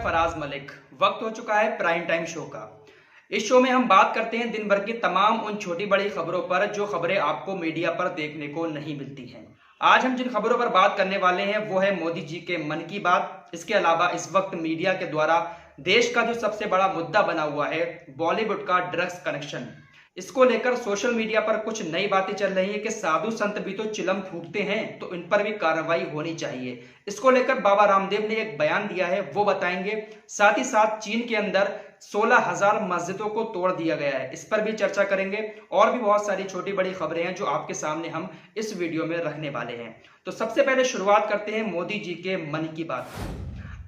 फराज मलिक। वक्त हो चुका है प्राइम टाइम शो का। इस शो में हम बात करते हैं दिन भर की तमाम उन छोटी बड़ी खबरों पर जो खबरें आपको मीडिया पर देखने को नहीं मिलती हैं। आज हम जिन खबरों पर बात करने वाले हैं वो है मोदी जी के मन की बात। इसके अलावा इस वक्त मीडिया के द्वारा देश का जो सबसे बड़ा मुद्दा बना हुआ है बॉलीवुड का ड्रग्स कनेक्शन, इसको लेकर सोशल मीडिया पर कुछ नई बातें चल रही है कि साधु संत भी तो चिलम फूंकते हैं तो इन पर भी कार्रवाई होनी चाहिए। इसको लेकर बाबा रामदेव ने एक बयान दिया है, वो बताएंगे। साथ ही साथ चीन के अंदर 16,000 मस्जिदों को तोड़ दिया गया है, इस पर भी चर्चा करेंगे। और भी बहुत सारी छोटी बड़ी खबरें हैं जो आपके सामने हम इस वीडियो में रखने वाले हैं। तो सबसे पहले शुरुआत करते हैं मोदी जी के मन की बात।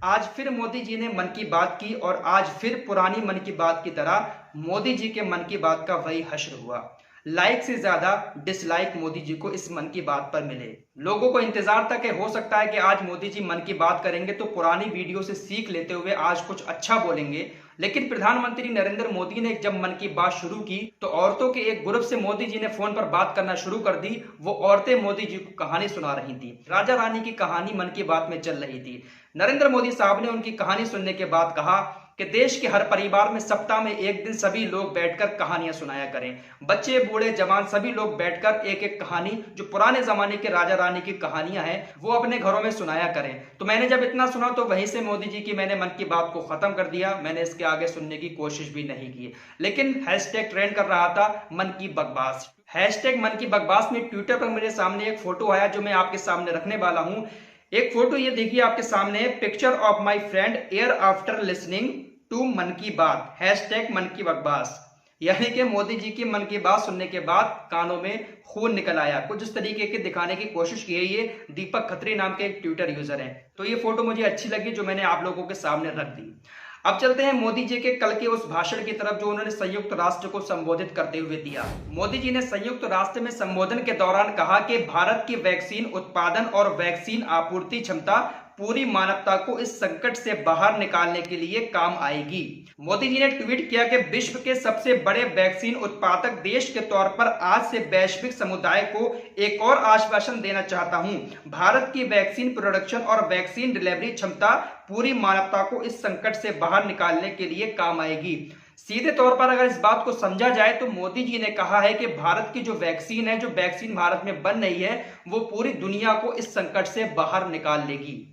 आज फिर मोदी जी ने मन की बात की और आज फिर पुरानी मन की बात की तरह मोदी जी के मन की बात का वही हश्र हुआ। लाइक से ज्यादा डिसलाइक मोदी जी को इस मन की बात पर मिले। लोगों को इंतजार था कि हो सकता है कि आज मोदी जी मन की बात करेंगे तो पुरानी वीडियो से सीख लेते हुए आज कुछ अच्छा बोलेंगे। लेकिन प्रधानमंत्री नरेंद्र मोदी ने जब मन की बात शुरू की तो औरतों के एक ग्रुप से मोदी जी ने फोन पर बात करना शुरू कर दी। वो औरतें मोदी जी को कहानी सुना रही थी, राजा रानी की कहानी मन की बात में चल रही थी। नरेंद्र मोदी साहब ने उनकी कहानी सुनने के बाद कहा कि देश के हर परिवार में सप्ताह में एक दिन सभी लोग बैठकर कहानियां सुनाया करें। बच्चे बूढ़े जवान सभी लोग बैठकर एक एक कहानी जो पुराने जमाने के राजा रानी की कहानियां हैं वो अपने घरों में सुनाया करें। तो मैंने जब इतना सुना तो वहीं से मोदी जी की मैंने मन की बात को खत्म कर दिया। मैंने इसके आगे सुनने की कोशिश भी नहीं की। लेकिन हैशटैग ट्रेंड कर रहा था मन की बकवास। हैशटैग मन की बकवास में ट्विटर पर मेरे सामने एक फोटो आया जो मैं आपके सामने रखने वाला हूं। एक फोटो ये देखिए आपके सामने, picture of my friend air after listening to Mann Ki बात, हैशटैग मन की बकवास। यानी कि मोदी जी की मन की बात सुनने के बाद कानों में खून निकल आया। कुछ इस तरीके के दिखाने की कोशिश की है। ये दीपक खत्री नाम के एक ट्विटर यूजर हैं। तो ये फोटो मुझे अच्छी लगी जो मैंने आप लोगों के सामने रख दी। अब चलते हैं मोदी जी के कल के उस भाषण की तरफ जो उन्होंने संयुक्त राष्ट्र को संबोधित करते हुए दिया। मोदी जी ने संयुक्त राष्ट्र में संबोधन के दौरान कहा कि भारत की वैक्सीन उत्पादन और वैक्सीन आपूर्ति क्षमता पूरी मानवता को इस संकट से बाहर निकालने के लिए काम आएगी। मोदी जी ने ट्वीट किया कि विश्व के सबसे बड़े वैक्सीन उत्पादक देश के तौर पर आज से वैश्विक समुदाय को एक और आश्वासन देना चाहता हूं। भारत की वैक्सीन प्रोडक्शन और वैक्सीन डिलीवरी क्षमता पूरी मानवता को इस संकट से बाहर निकालने के लिए काम आएगी। सीधे तौर पर अगर इस बात को समझा जाए तो मोदी जी ने कहा है कि भारत की जो वैक्सीन है, जो वैक्सीन भारत में बन रही है, वो पूरी दुनिया को इस संकट से बाहर निकाल लेगी।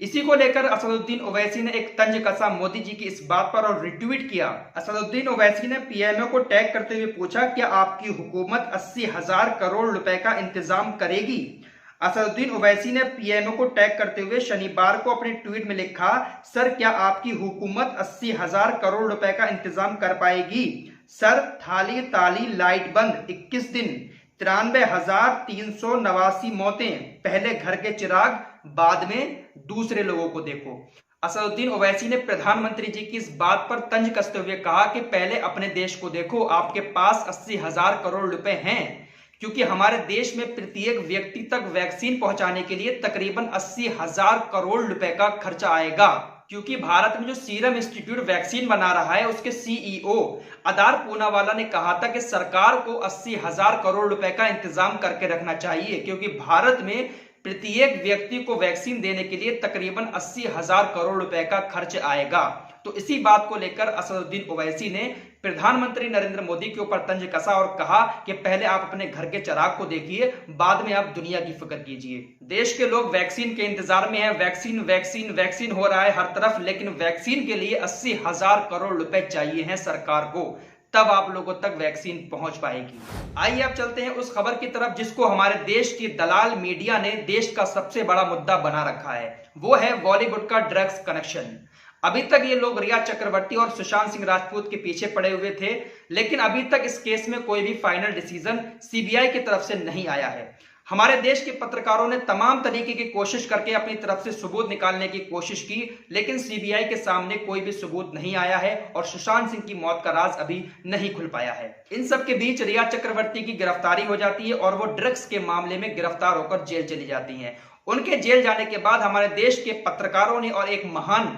इसी को लेकर असदुद्दीन ओवैसी ने एक तंज कसा मोदी जी की इस बात पर और रिट्वीट किया। असदुद्दीन ओवैसी ने पीएमओ को टैग करते हुए पूछा, क्या आपकी हुकूमत 80,000 करोड़ रुपए का इंतजाम करेगी? असदुद्दीन ओवैसी ने पीएमओ को टैग करते हुए शनिवार को अपने ट्वीट में लिखा, सर क्या आपकी हुकूमत 80,000 करोड़ रुपए का इंतजाम कर पाएगी? सर थाली ताली लाइट बंद 21 दिन 93,389 मौतें, पहले घर के चिराग बाद में दूसरे लोगों को देखो। असदुद्दीन ओवैसी ने प्रधानमंत्री जी की इस बात पर तंज कसते हुए कहा कि पहले अपने देश को देखो, आपके पास 80,000 करोड़ रुपए हैं, क्योंकि हमारे देश में प्रत्येक व्यक्ति तक वैक्सीन पहुंचाने के लिए तकरीबन 80,000 करोड़ रुपए का खर्चा आएगा। क्योंकि भारत में जो सीरम इंस्टीट्यूट वैक्सीन बना रहा है उसके सीईओ अदार पूनावाला ने कहा था कि सरकार को 80,000 करोड़ रुपए का इंतजाम करके रखना चाहिए, क्योंकि भारत में प्रत्येक व्यक्ति को वैक्सीन देने के लिए तकरीबन 80,000 करोड़ रुपए का खर्च आएगा। तो इसी बात को लेकर असदुद्दीन ओवैसी ने प्रधानमंत्री नरेंद्र मोदी के ऊपर तंज कसा और कहा कि पहले आप अपने घर के चिराग को देखिए, बाद में आप दुनिया की फिक्र कीजिए। देश के लोग वैक्सीन के इंतजार में हैं। वैक्सीन वैक्सीन वैक्सीन हो रहा है हर तरफ, लेकिन वैक्सीन के लिए 80,000 करोड़ रुपए चाहिए हैं सरकार को, तब आप लोगों तक वैक्सीन पहुंच पाएगी। आइए अब चलते हैं उस खबर की तरफ जिसको हमारे देश की दलाल मीडिया ने देश का सबसे बड़ा मुद्दा बना रखा है। वो है बॉलीवुड का ड्रग्स कनेक्शन। अभी तक ये लोग रिया चक्रवर्ती और सुशांत सिंह राजपूत के पीछे पड़े हुए थे, लेकिन अभी तक इस केस में कोई भी फाइनल डिसीजन सीबीआई की तरफ से नहीं आया है। हमारे देश के पत्रकारों ने तमाम तरीके की कोशिश करके अपनी तरफ से सबूत निकालने की कोशिश की, लेकिन सीबीआई के सामने कोई भी सबूत नहीं आया है और सुशांत सिंह की मौत का राज अभी नहीं खुल पाया है। इन सब के बीच रिया चक्रवर्ती की गिरफ्तारी हो जाती है और वो ड्रग्स के मामले में गिरफ्तार होकर जेल चली जाती हैं। उनके जेल जाने के बाद हमारे देश के पत्रकारों ने और एक महान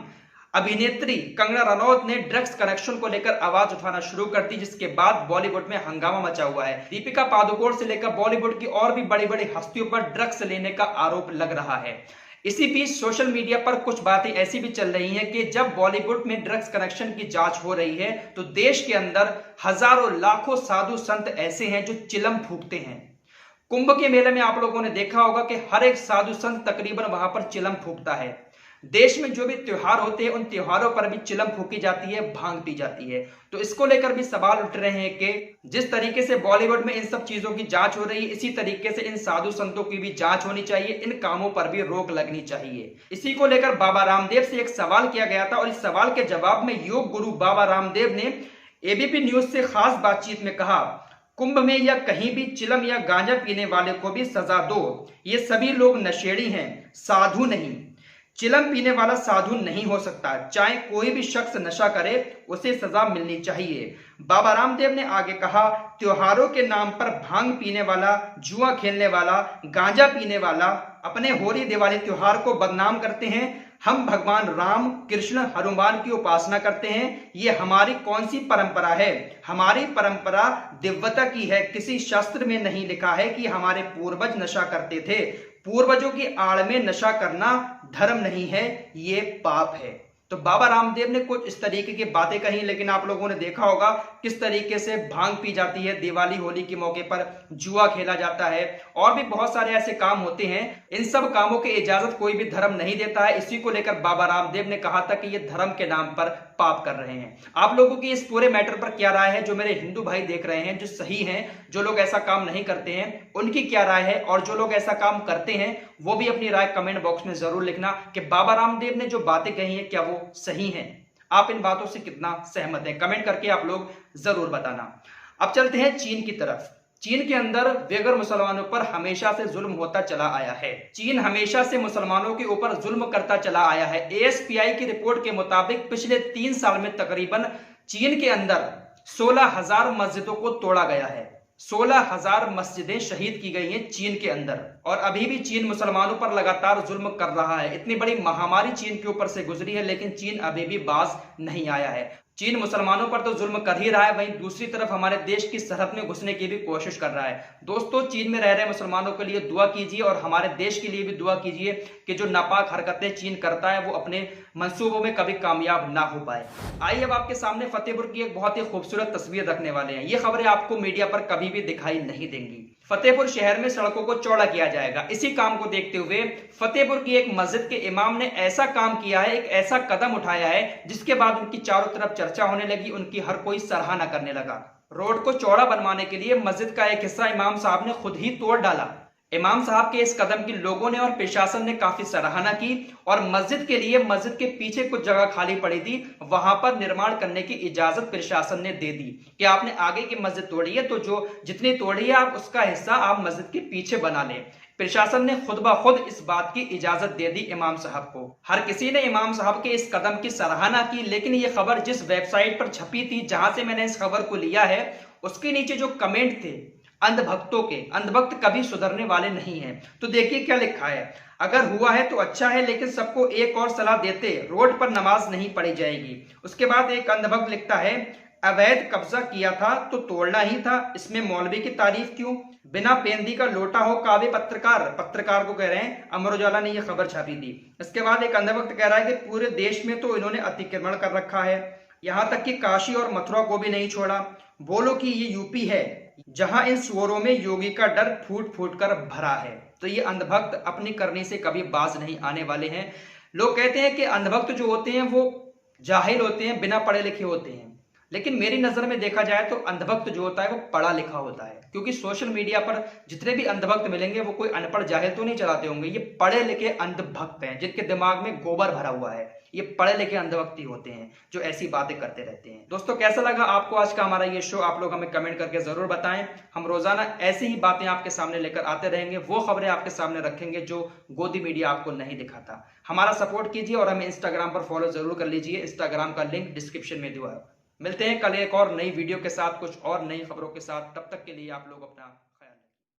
अभिनेत्री कंगना रनौत ने ड्रग्स कनेक्शन को लेकर आवाज उठाना शुरू कर दी, जिसके बाद बॉलीवुड में हंगामा मचा हुआ है। दीपिका पादुकोण से लेकर बॉलीवुड की और भी बड़ी बड़ी हस्तियों पर ड्रग्स लेने का आरोप लग रहा है। इसी बीच सोशल मीडिया पर कुछ बातें ऐसी भी चल रही हैं कि जब बॉलीवुड में ड्रग्स कनेक्शन की जांच हो रही है तो देश के अंदर हजारों लाखों साधु संत ऐसे हैं जो चिलम फूंकते हैं। कुंभ के मेले में आप लोगों ने देखा होगा कि हर एक साधु संत तकरीबन वहां पर चिलम फूंकता है। देश में जो भी त्योहार होते हैं उन त्योहारों पर भी चिलम फूकी जाती है, भांग पी जाती है। तो इसको लेकर भी सवाल उठ रहे हैं कि जिस तरीके से बॉलीवुड में इन सब चीजों की जांच हो रही है, इसी तरीके से इन साधु संतों की भी जांच होनी चाहिए, इन कामों पर भी रोक लगनी चाहिए। इसी को लेकर बाबा रामदेव से एक सवाल किया गया था और इस सवाल के जवाब में योग गुरु बाबा रामदेव ने एबीपी न्यूज से खास बातचीत में कहा, कुंभ में या कहीं भी चिलम या गांजा पीने वाले को भी सजा दो। ये सभी लोग नशेड़ी हैं, साधु नहीं। चिलम पीने वाला साधु नहीं हो सकता। चाहे कोई भी शख्स नशा करे उसे सजा मिलनी चाहिए। बाबा रामदेव ने आगे कहा, त्योहारों के नाम पर भांग पीने वाला, जुआ खेलने वाला, गांजा पीने वाला अपने होली दिवाली त्योहार को बदनाम करते हैं। हम भगवान राम, कृष्ण, हनुमान की उपासना करते हैं। ये हमारी कौन सी परंपरा है? हमारी परंपरा दिव्यता की है। किसी शास्त्र में नहीं लिखा है कि हमारे पूर्वज नशा करते थे। पूर्वजों की आड़ में नशा करना धर्म नहीं है, ये पाप है। तो बाबा रामदेव ने कुछ इस तरीके की बातें कही, लेकिन आप लोगों ने देखा होगा किस तरीके से भांग पी जाती है, दिवाली होली के मौके पर जुआ खेला जाता है और भी बहुत सारे ऐसे काम होते हैं। इन सब कामों की इजाजत कोई भी धर्म नहीं देता है। इसी को लेकर बाबा रामदेव ने कहा था कि ये धर्म के नाम पर पाप कर रहे हैं। आप लोगों की इस पूरे मैटर पर क्या राय है? जो मेरे हिंदू भाई देख रहे हैं, जो सही हैं, जो लोग ऐसा काम नहीं करते हैं, उनकी क्या राय है? और जो लोग ऐसा काम करते हैं वो भी अपनी राय कमेंट बॉक्स में जरूर लिखना कि बाबा रामदेव ने जो बातें कही हैं क्या वो सही हैं। आप इन बातों से कितना सहमत हैं? कमेंट करके आप लोग जरूर बताना। अब चलते हैं चीन की तरफ। चीन के अंदर बेघर मुसलमानों पर हमेशा से जुल्म होता चला आया है। चीन हमेशा से मुसलमानों के ऊपर जुल्म करता चला आया है। एएसपीआई की रिपोर्ट के मुताबिक पिछले 3 साल में तकरीबन चीन के अंदर 16,000 मस्जिदों को तोड़ा गया है। 16,000 मस्जिदें शहीद की गई हैं चीन के अंदर। और अभी भी चीन मुसलमानों पर लगातार जुल्म कर रहा है। इतनी बड़ी महामारी चीन के ऊपर से गुजरी है, लेकिन चीन अभी भी बाज नहीं आया है। चीन मुसलमानों पर तो जुल्म कर ही रहा है, वहीं दूसरी तरफ हमारे देश की सरहद में घुसने की भी कोशिश कर रहा है। दोस्तों, चीन में रह रहे मुसलमानों के लिए दुआ कीजिए और हमारे देश के लिए भी दुआ कीजिए कि जो नापाक हरकतें चीन करता है वो अपने मंसूबों में कभी कामयाब ना हो पाए। आइए अब आपके सामने फतेहपुर की एक बहुत ही खूबसूरत तस्वीर रखने वाले हैं। ये खबरें आपको मीडिया पर कभी भी दिखाई नहीं देंगी। फतेहपुर शहर में सड़कों को चौड़ा किया जाएगा। इसी काम को देखते हुए फतेहपुर की एक मस्जिद के इमाम ने ऐसा काम किया है, एक ऐसा कदम उठाया है जिसके बाद उनकी चारों तरफ चर्चा होने लगी, उनकी हर कोई सराहना करने लगा। रोड को चौड़ा बनवाने के लिए मस्जिद का एक हिस्सा इमाम साहब ने खुद ही तोड़ डाला। इमाम साहब के इस कदम की लोगों ने और प्रशासन ने काफी सराहना की और मस्जिद के लिए मस्जिद के पीछे कुछ जगह खाली पड़ी थी, वहां पर निर्माण करने की इजाजत प्रशासन ने दे दी कि आपने आगे की मस्जिद तोड़ी है तो जो जितनी तोड़ी है आप उसका हिस्सा आप मस्जिद के पीछे बना लें। प्रशासन ने खुद ब खुद इस बात की इजाजत दे दी इमाम साहब को। हर किसी ने इमाम साहब के इस कदम की सराहना की, लेकिन ये खबर जिस वेबसाइट पर छपी थी, जहां से मैंने इस खबर को लिया है, उसके नीचे जो कमेंट थे अंधभक्तों के, अंधभक्त कभी सुधरने वाले नहीं हैं। तो देखिए क्या लिखा है, अगर हुआ है तो अच्छा है, लेकिन सबको एक और सलाह देते, रोड पर नमाज नहीं पढ़ी जाएगी। उसके बाद एक अंधभक्त लिखता है, अवैध कब्जा किया था तो तोड़ना ही था, इसमें मौलवी की तारीफ क्यों? बिना पेंदी का लोटा हो कावे पत्रकार। पत्रकार को कह रहे हैं, अमर उजाला ने यह खबर छापी थी। इसके बाद एक अंधभक्त कह रहा है कि पूरे देश में तो इन्होंने अतिक्रमण कर रखा है, यहां तक कि काशी और मथुरा को भी नहीं छोड़ा। बोलो कि ये यूपी है जहां इन सुअरों में योगी का डर फूट फूट कर भरा है। तो ये अंधभक्त अपनी करनी से कभी बाज नहीं आने वाले हैं। लोग कहते हैं कि अंधभक्त जो होते हैं वो जाहिल होते हैं, बिना पढ़े लिखे होते हैं, लेकिन मेरी नजर में देखा जाए तो अंधभक्त जो होता है वो पढ़ा लिखा होता है। क्योंकि सोशल मीडिया पर जितने भी अंधभक्त मिलेंगे वो कोई अनपढ़ जाहिल तो नहीं चलाते होंगे, ये पढ़े लिखे अंधभक्त हैं जिनके दिमाग में गोबर भरा हुआ है। ये पढ़े लिखे अंधभक्त ही होते हैं जो ऐसी बातें करते रहते हैं। दोस्तों, कैसा लगा आपको आज का हमारा ये शो? आप लोग हमें कमेंट करके जरूर बताएं। हम रोजाना ऐसी ही बातें आपके सामने लेकर आते रहेंगे, वो खबरें आपके सामने रखेंगे जो गोदी मीडिया आपको नहीं दिखाता। हमारा सपोर्ट कीजिए और हमें इंस्टाग्राम पर फॉलो जरूर कर लीजिए। इंस्टाग्राम का लिंक डिस्क्रिप्शन में दिया है। मिलते हैं कल एक और नई वीडियो के साथ, कुछ और नई खबरों के साथ। तब तक के लिए आप लोग अपना